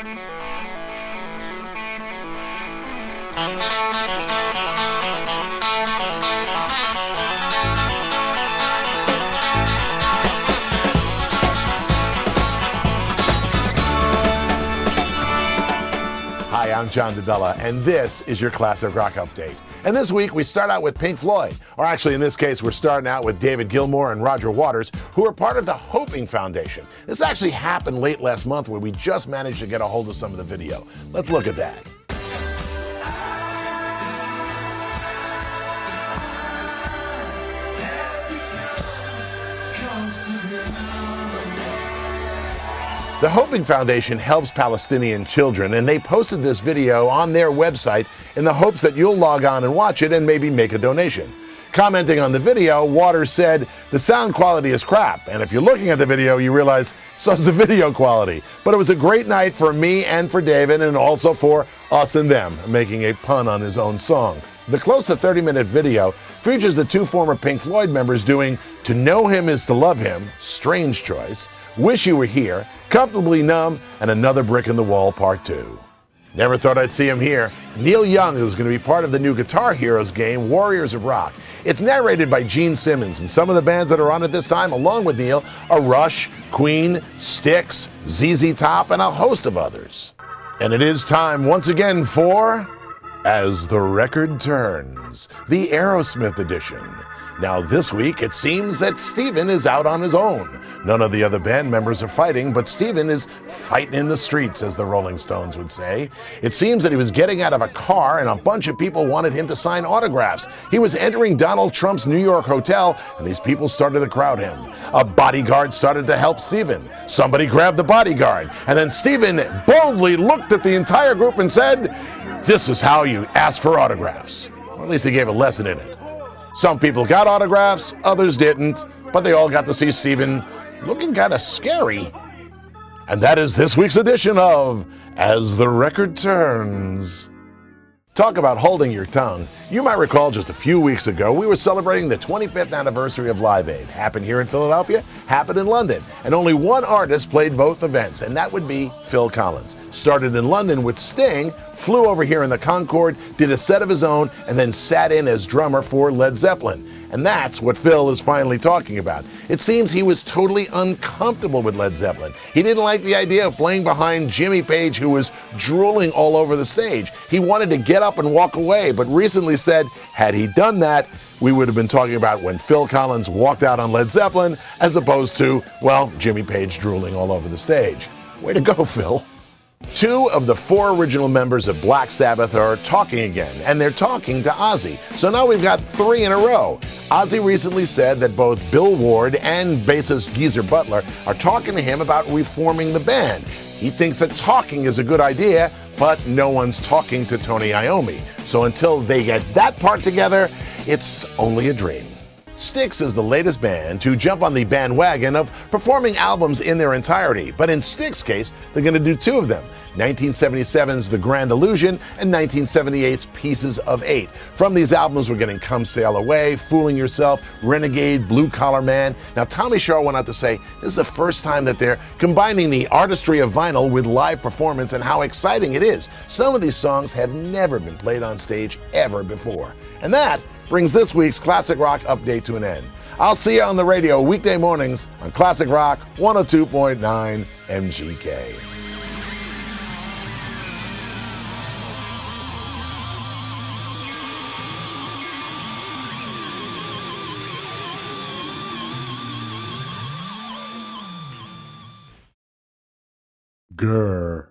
Hi, I'm John DeBella, and this is your Classic Rock Update. And this week, we start out with Pink Floyd. Or actually, in this case, we're starting out with David Gilmour and Roger Waters, who are part of the Hoping Foundation. This actually happened late last month, where we just managed to get a hold of some of the video. Let's look at that. The Hoping Foundation helps Palestinian children, and they posted this video on their website in the hopes that you'll log on and watch it and maybe make a donation. Commenting on the video, Waters said, "The sound quality is crap, and if you're looking at the video, you realize so's the video quality. But it was a great night for me and for David, and also for us and them," making a pun on his own song. The close to 30-minute video features the two former Pink Floyd members doing "To Know Him Is to Love Him," strange choice, "Wish You Were Here," "Comfortably Numb," and "Another Brick in the Wall Part 2. Never thought I'd see him here. Neil Young is going to be part of the new Guitar Heroes game, Warriors of Rock. It's narrated by Gene Simmons, and some of the bands that are on it this time, along with Neil, are Rush, Queen, Styx, ZZ Top, and a host of others. And it is time once again for As the Record Turns, the Aerosmith edition. Now this week, it seems that Steven is out on his own. None of the other band members are fighting, but Steven is fighting in the streets, as the Rolling Stones would say. It seems that he was getting out of a car and a bunch of people wanted him to sign autographs. He was entering Donald Trump's New York hotel, and these people started to crowd him. A bodyguard started to help Steven. Somebody grabbed the bodyguard, and then Steven boldly looked at the entire group and said, "This is how you ask for autographs." Or at least he gave a lesson in it. Some people got autographs, others didn't, but they all got to see Steven looking kind of scary. And that is this week's edition of As the Record Turns. Talk about holding your tongue. You might recall just a few weeks ago, we were celebrating the 25th anniversary of Live Aid. Happened here in Philadelphia, happened in London. And only one artist played both events, and that would be Phil Collins. Started in London with Sting, flew over here in the Concorde, did a set of his own, and then sat in as drummer for Led Zeppelin. And that's what Phil is finally talking about. It seems he was totally uncomfortable with Led Zeppelin. He didn't like the idea of playing behind Jimmy Page, who was drooling all over the stage. He wanted to get up and walk away, but recently said, had he done that, we would have been talking about when Phil Collins walked out on Led Zeppelin, as opposed to, well, Jimmy Page drooling all over the stage. Way to go, Phil. Two of the four original members of Black Sabbath are talking again, and they're talking to Ozzy. So now we've got three in a row. Ozzy recently said that both Bill Ward and bassist Geezer Butler are talking to him about reforming the band. He thinks that talking is a good idea, but no one's talking to Tony Iommi. So until they get that part together, it's only a dream. Styx is the latest band to jump on the bandwagon of performing albums in their entirety, but in Styx's case, they're going to do two of them, 1977's The Grand Illusion and 1978's Pieces of Eight. From these albums, we're getting Come Sail Away, Fooling Yourself, Renegade, Blue Collar Man. Now, Tommy Shaw went out to say this is the first time that they're combining the artistry of vinyl with live performance and how exciting it is. Some of these songs have never been played on stage ever before. And that brings this week's Classic Rock Update to an end. I'll see you on the radio weekday mornings on Classic Rock 102.9 MGK. Grr.